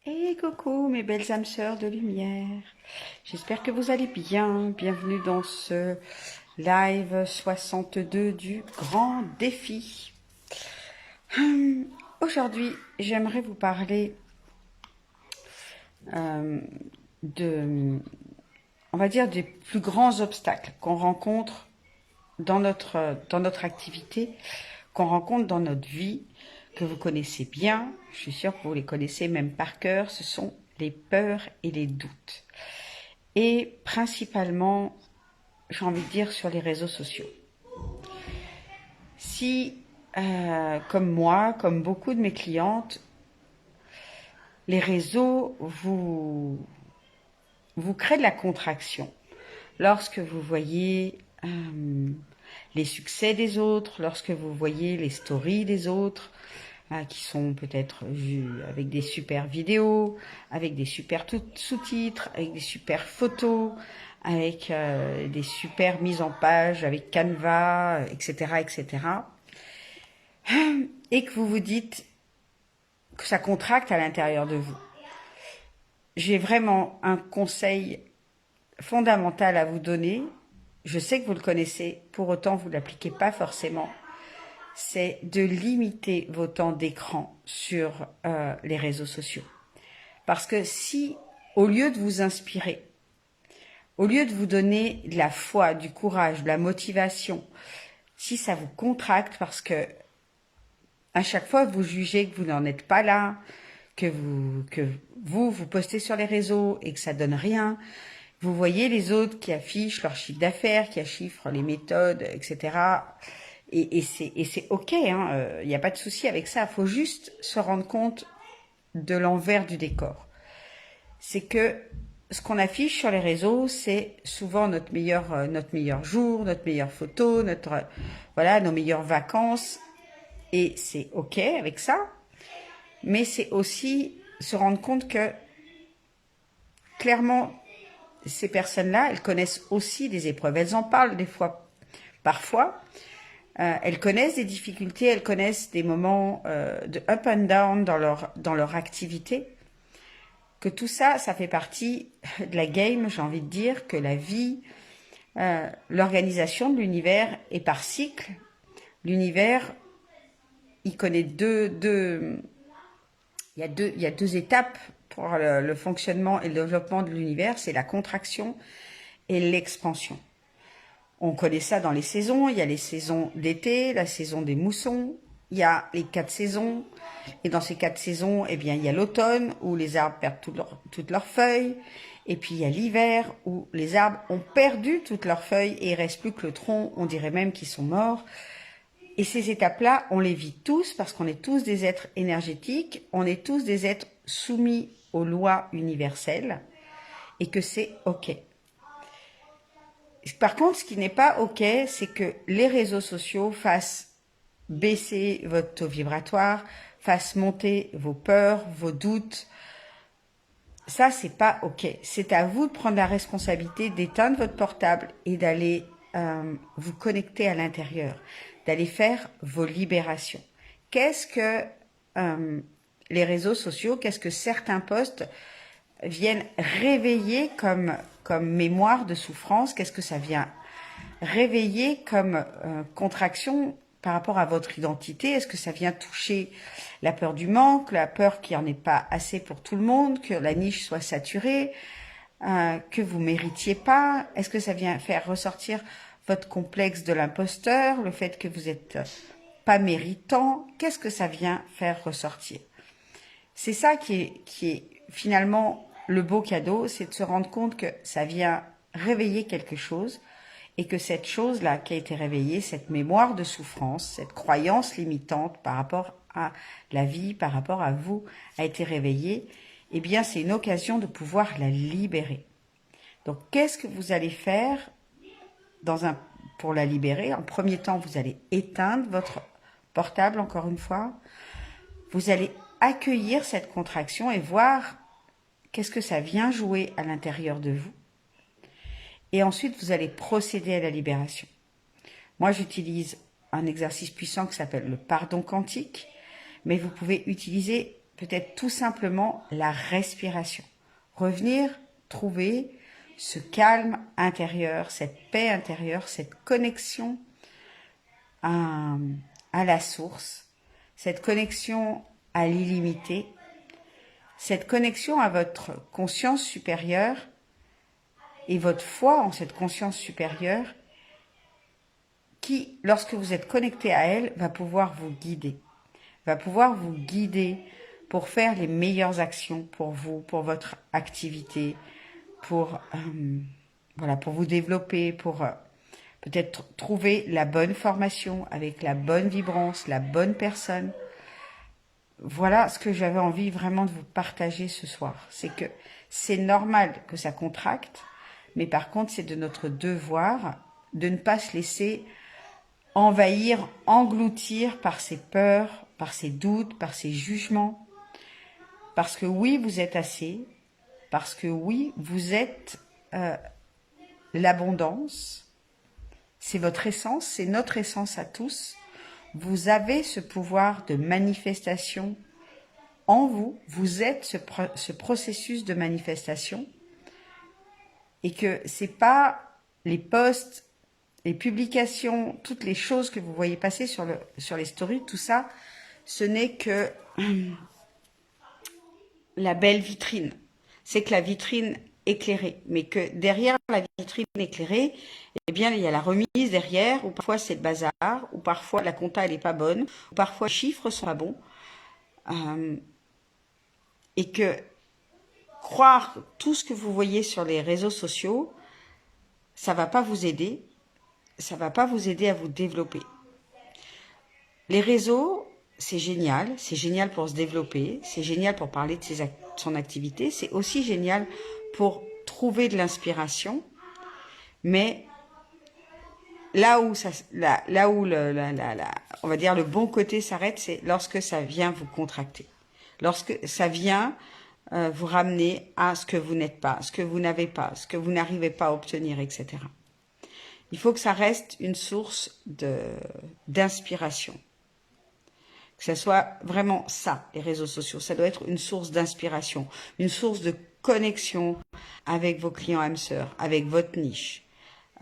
Et coucou mes belles âmes sœurs de lumière, j'espère que vous allez bien. Bienvenue dans ce live 62 du grand défi. Aujourd'hui, j'aimerais vous parler euh, de, on va dire, des plus grands obstacles qu'on rencontre dans notre activité, qu'on rencontre dans notre vie, que vous connaissez bien. Je suis sûre que vous les connaissez même par cœur. Ce sont les peurs et les doutes. Et principalement, j'ai envie de dire, sur les réseaux sociaux. Si, comme moi, comme beaucoup de mes clientes, les réseaux vous créent de la contraction, lorsque vous voyez les succès des autres, lorsque vous voyez les stories des autres, qui sont peut-être vues avec des super vidéos, avec des super sous-titres, avec des super photos, avec des super mises en page, avec Canva, etc., etc. Et que vous vous dites que ça contracte à l'intérieur de vous. J'ai vraiment un conseil fondamental à vous donner. Je sais que vous le connaissez, pour autant vous ne l'appliquez pas forcément. C'est de limiter vos temps d'écran sur les réseaux sociaux. Parce que si, au lieu de vous inspirer, au lieu de vous donner de la foi, du courage, de la motivation, si ça vous contracte parce que à chaque fois vous jugez que vous n'en êtes pas là, que vous postez sur les réseaux et que ça donne rien, vous voyez les autres qui affichent leur chiffre d'affaires, qui affichent les méthodes, etc. Et c'est ok, hein, y a pas de souci avec ça. Il faut juste se rendre compte de l'envers du décor. C'est que ce qu'on affiche sur les réseaux, c'est souvent notre meilleur jour, notre meilleure photo, voilà, nos meilleures vacances. Et c'est ok avec ça. Mais c'est aussi se rendre compte que, clairement, ces personnes-là, elles connaissent aussi des épreuves. Elles en parlent des fois, parfois. Elles connaissent des difficultés, elles connaissent des moments de up and down dans leur activité. Que tout ça, ça fait partie de la game, j'ai envie de dire, que la vie, l'organisation de l'univers est par cycle. L'univers, il connaît il y a deux étapes pour le fonctionnement et le développement de l'univers, c'est la contraction et l'expansion. On connaît ça dans les saisons, il y a les saisons d'été, la saison des moussons, il y a les 4 saisons, et dans ces 4 saisons, eh bien, il y a l'automne où les arbres perdent toutes leurs feuilles, et puis il y a l'hiver où les arbres ont perdu toutes leurs feuilles et il reste plus que le tronc, on dirait même qu'ils sont morts. Et ces étapes-là, on les vit tous parce qu'on est tous des êtres énergétiques, on est tous des êtres soumis aux lois universelles et que c'est ok. Par contre, ce qui n'est pas ok, c'est que les réseaux sociaux fassent baisser votre taux vibratoire, fassent monter vos peurs, vos doutes. Ça, c'est pas ok. C'est à vous de prendre la responsabilité d'éteindre votre portable et d'aller vous connecter à l'intérieur, d'aller faire vos libérations. Qu'est-ce que les réseaux sociaux, qu'est-ce que certains posts viennent réveiller comme mémoire de souffrance? Qu'est-ce que ça vient réveiller comme contraction par rapport à votre identité? Est-ce que ça vient toucher la peur du manque, la peur qu'il n'y en ait pas assez pour tout le monde, que la niche soit saturée, que vous méritiez pas? Est-ce que ça vient faire ressortir votre complexe de l'imposteur, le fait que vous êtes pas méritant? Qu'est-ce que ça vient faire ressortir? C'est ça qui est finalement le beau cadeau, c'est de se rendre compte que ça vient réveiller quelque chose et que cette chose-là qui a été réveillée, cette mémoire de souffrance, cette croyance limitante par rapport à la vie, par rapport à vous, a été réveillée, eh bien c'est une occasion de pouvoir la libérer. Donc qu'est-ce que vous allez faire pour la libérer? En premier temps, vous allez éteindre votre portable, encore une fois. Vous allez accueillir cette contraction et voir qu'est-ce que ça vient jouer à l'intérieur de vous. Et ensuite, vous allez procéder à la libération. Moi, j'utilise un exercice puissant qui s'appelle le pardon quantique, mais vous pouvez utiliser peut-être tout simplement la respiration. Revenir trouver ce calme intérieur, cette paix intérieure, cette connexion à la source, cette connexion à l'illimité, cette connexion à votre conscience supérieure et votre foi en cette conscience supérieure qui, lorsque vous êtes connecté à elle, va pouvoir vous guider. Va pouvoir vous guider pour faire les meilleures actions pour vous, pour votre activité, pour, voilà, pour vous développer, pour peut-être trouver la bonne formation avec la bonne vibrance, la bonne personne. Voilà ce que j'avais envie vraiment de vous partager ce soir. C'est que c'est normal que ça contracte, mais par contre, c'est de notre devoir de ne pas se laisser envahir, engloutir par ses peurs, par ses doutes, par ses jugements. Parce que oui, vous êtes assez. Parce que oui, vous êtes l'abondance. C'est votre essence, c'est notre essence à tous. Vous avez ce pouvoir de manifestation en vous. Vous êtes ce processus de manifestation. Et que c'est pas les posts, les publications, toutes les choses que vous voyez passer sur les stories, tout ça, ce n'est que la belle vitrine. C'est que la vitrine éclairée. Mais que derrière la vitrine éclairée, eh bien, il y a la remise derrière, ou parfois c'est le bazar, ou parfois la compta, elle n'est pas bonne, ou parfois les chiffres sont pas bons. Et que croire tout ce que vous voyez sur les réseaux sociaux, ça va pas vous aider. Ça va pas vous aider à vous développer. Les réseaux, c'est génial pour se développer, c'est génial pour parler de son activité, c'est aussi génial pour trouver de l'inspiration, mais là où on va dire le bon côté s'arrête, c'est lorsque ça vient vous contracter, lorsque ça vient vous ramener à ce que vous n'êtes pas, ce que vous n'avez pas, ce que vous n'arrivez pas à obtenir, etc. Il faut que ça reste une source d'inspiration. Que ce soit vraiment ça, les réseaux sociaux. Ça doit être une source d'inspiration, une source de connexion avec vos clients âmes sœurs, avec votre niche.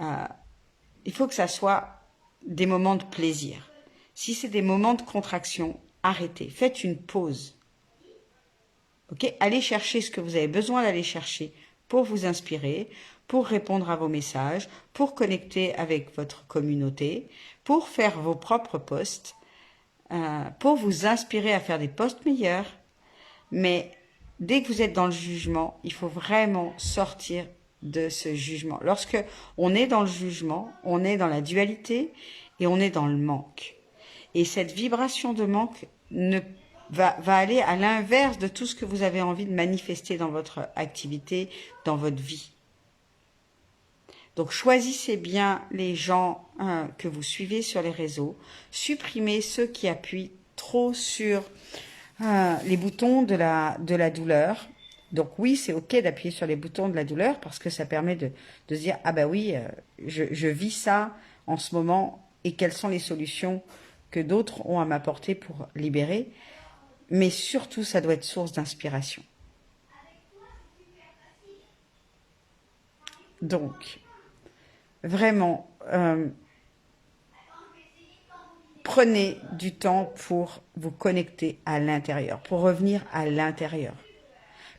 Il faut que ça soit des moments de plaisir. Si c'est des moments de contraction, arrêtez. Faites une pause. Okay ? Allez chercher ce que vous avez besoin d'aller chercher pour vous inspirer, pour répondre à vos messages, pour connecter avec votre communauté, pour faire vos propres posts, pour vous inspirer à faire des posts meilleurs. Mais dès que vous êtes dans le jugement, il faut vraiment sortir de ce jugement. Lorsque on est dans le jugement, on est dans la dualité et on est dans le manque. Et cette vibration de manque va aller à l'inverse de tout ce que vous avez envie de manifester dans votre activité, dans votre vie. Donc choisissez bien les gens que vous suivez sur les réseaux, supprimez ceux qui appuient trop sur les boutons de la douleur. Donc oui, c'est ok d'appuyer sur les boutons de la douleur parce que ça permet de se dire « Ah bah oui, je vis ça en ce moment et quelles sont les solutions que d'autres ont à m'apporter pour libérer ?» Mais surtout, ça doit être source d'inspiration. Donc, vraiment, prenez du temps pour vous connecter à l'intérieur, pour revenir à l'intérieur.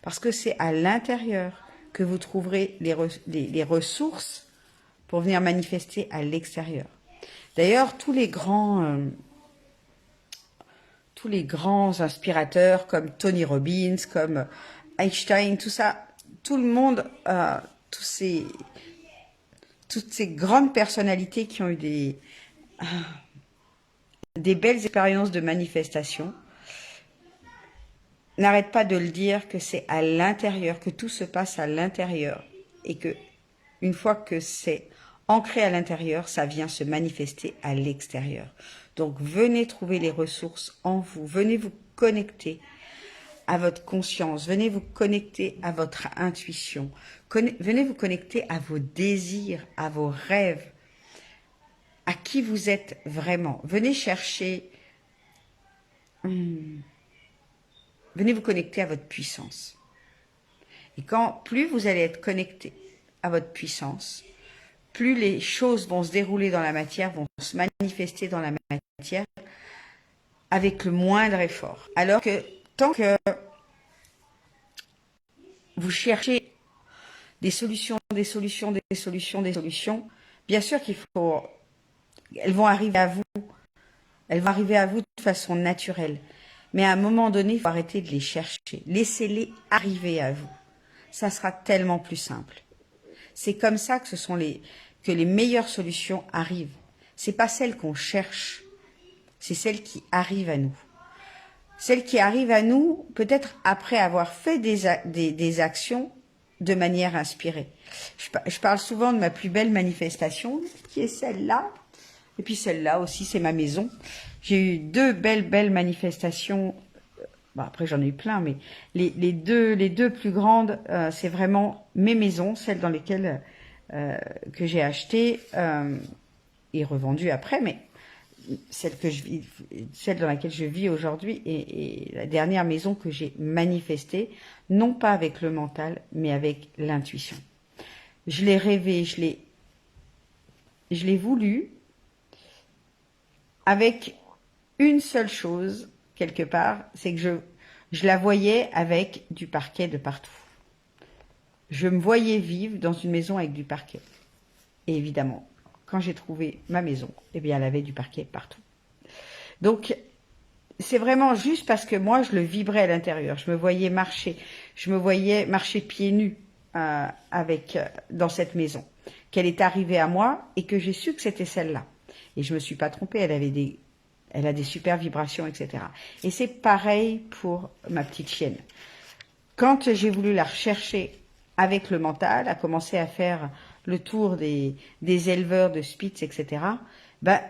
Parce que c'est à l'intérieur que vous trouverez les ressources pour venir manifester à l'extérieur. D'ailleurs, tous les grands inspirateurs comme Tony Robbins, comme Einstein, tout ça, tout le monde, toutes ces grandes personnalités qui ont eu des belles expériences de manifestation, n'arrêtent pas de le dire que c'est à l'intérieur, que tout se passe à l'intérieur et que une fois que c'est ancré à l'intérieur, ça vient se manifester à l'extérieur. Donc venez trouver les ressources en vous, venez vous connecter à votre conscience, venez vous connecter à votre intuition, venez vous connecter à vos désirs, à vos rêves, à qui vous êtes vraiment. Venez chercher venez vous connecter à votre puissance. Et quand plus vous allez être connecté à votre puissance, plus les choses vont se dérouler dans la matière, vont se manifester dans la matière avec le moindre effort. Alors que tant que vous cherchez des solutions, bien sûr qu'il faut, elles vont arriver à vous. Elles vont arriver à vous de façon naturelle. Mais à un moment donné, il faut arrêter de les chercher. Laissez-les arriver à vous. Ça sera tellement plus simple. C'est comme ça que les meilleures solutions arrivent. C'est pas celles qu'on cherche, c'est celles qui arrivent à nous. Celles qui arrivent à nous, peut-être après avoir fait des actions de manière inspirée. Je parle souvent de ma plus belle manifestation, qui est celle-là. Et puis celle-là aussi, c'est ma maison. J'ai eu deux belles manifestations. Bon, après, j'en ai eu plein, mais les deux plus grandes, c'est vraiment mes maisons, celles dans lesquelles que j'ai achetées et revendues après, mais celle dans laquelle je vis aujourd'hui et la dernière maison que j'ai manifestée, non pas avec le mental, mais avec l'intuition. Je l'ai rêvé, je l'ai voulu, avec une seule chose, quelque part, c'est que je la voyais avec du parquet de partout. Je me voyais vivre dans une maison avec du parquet. Et évidemment, quand j'ai trouvé ma maison, eh bien, elle avait du parquet partout. Donc, c'est vraiment juste parce que moi, je le vibrais à l'intérieur. Je me voyais marcher pieds nus dans cette maison, qu'elle est arrivée à moi et que j'ai su que c'était celle-là. Et je me suis pas trompée, elle a des super vibrations, etc. Et c'est pareil pour ma petite chienne. Quand j'ai voulu la rechercher avec le mental, à commencer à faire le tour des éleveurs de Spitz, etc., ben,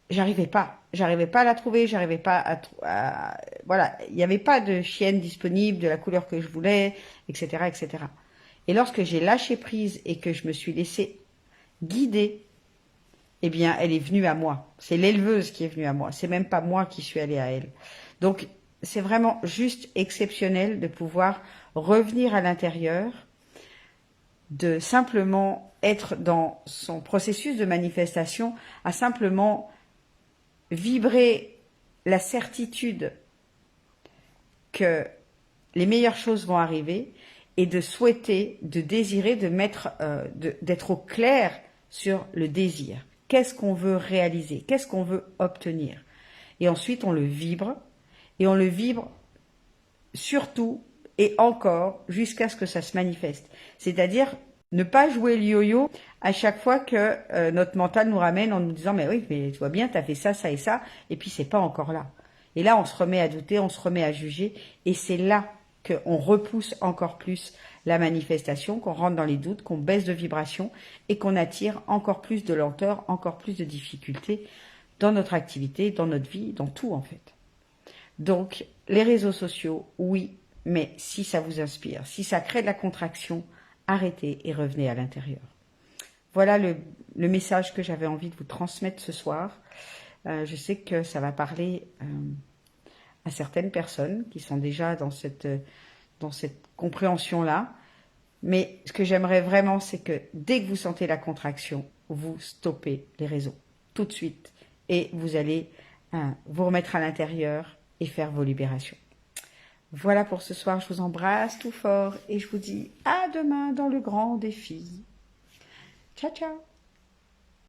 j'arrivais pas à la trouver, j'arrivais pas voilà, il n'y avait pas de chienne disponible de la couleur que je voulais, etc., etc. Et lorsque j'ai lâché prise et que je me suis laissée guider, eh bien, elle est venue à moi. C'est l'éleveuse qui est venue à moi. C'est même pas moi qui suis allée à elle. Donc, c'est vraiment juste exceptionnel de pouvoir revenir à l'intérieur, de simplement être dans son processus de manifestation, à simplement vibrer la certitude que les meilleures choses vont arriver et de souhaiter, de désirer, d'être au clair sur le désir. Qu'est-ce qu'on veut réaliser? Qu'est-ce qu'on veut obtenir? Et ensuite, on le vibre. Et on le vibre surtout et encore jusqu'à ce que ça se manifeste. C'est-à-dire ne pas jouer le yo-yo à chaque fois que notre mental nous ramène en nous disant « Mais oui, mais tu vois bien, tu as fait ça, ça et ça, et puis c'est pas encore là. » Et là, on se remet à douter, on se remet à juger, et c'est là qu'on repousse encore plus la manifestation, qu'on rentre dans les doutes, qu'on baisse de vibration et qu'on attire encore plus de lenteur, encore plus de difficultés dans notre activité, dans notre vie, dans tout en fait. Donc, les réseaux sociaux, oui, mais si ça vous inspire, si ça crée de la contraction, arrêtez et revenez à l'intérieur. Voilà le message que j'avais envie de vous transmettre ce soir. Je sais que ça va parler à certaines personnes qui sont déjà dans cette compréhension-là. Mais ce que j'aimerais vraiment, c'est que dès que vous sentez la contraction, vous stoppez les réseaux tout de suite et vous allez vous remettre à l'intérieur et faire vos libérations. Voilà pour ce soir, je vous embrasse tout fort et je vous dis à demain dans le grand défi. Ciao, ciao!